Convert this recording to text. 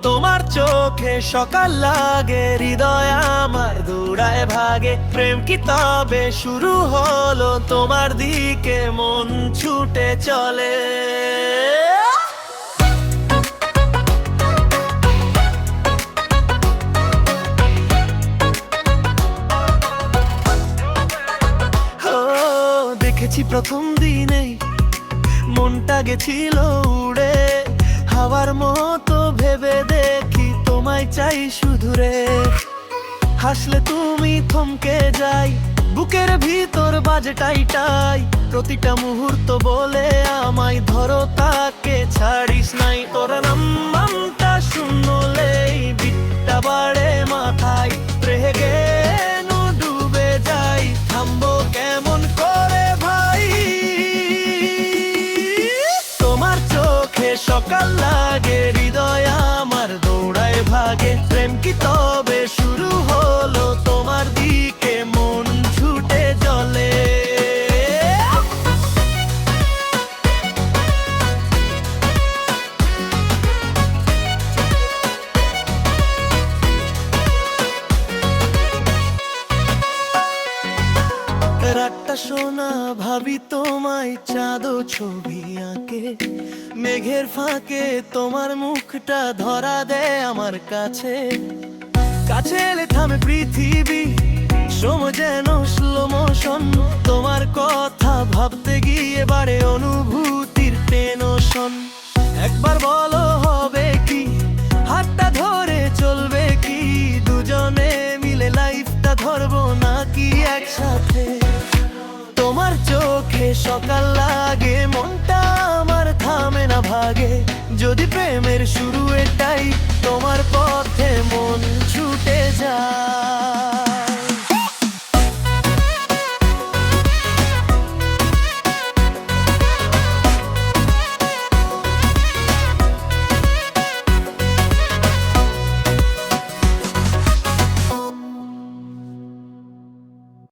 তোমার চোখে সকাল লাগে, হৃদয় আমার দৌড়ায় ভাগে। প্রেম কি তবে শুরু হলো, তোমার দিকে মন ছুটে চলে। দেখেছি প্রথম দিনেই মনটা গেছিল উড়ে, হাওয়ার মতো ভেবে দেখি তোমায় চাই শুধু রে। হাসলে তুমি থমকে যাই, বুকের ভিতর বাজে টাই টাই। প্রতিটা মুহূর্ত বলে আমায় ধরো, তাকে ছাড়িস নাই। তোর নামটা শুনলেই বিটটা বাড়ে মাথায়, রেগে ডুবে যাই। থামবো কেমন করে ভাই, তোমার চোখে সকাল লাগে, হৃদয় আমার দৌড়ায় ভাগে। প্রেম কি তবে শুরু হলো, তোমার দিকে মন ছুটে চলে। রাতটা সোনা ভাবি তোমায়, চাঁদ ছবি আঁকে মেঘের ফাঁকে। তোমার মুখটা ধরা দেয় আমার কাছে, কাছে এলে থামে পৃথিবী, সময় যেন স্লো মোশন। তোমার কথা ভাবতে গিয়ে বাড়ে অনুভূতির টেনশন। একবার বলো হবে কি, হাতটা ধরে চলবে কি, দুজনে মিলে লাইফটা ধরবো নাকি একসাথে। তোমার চোখে সকাল লাগে, মনটা আমার থামে না ভাগে। যদি প্রেমের শুরু এটাই, তোমার পথে মন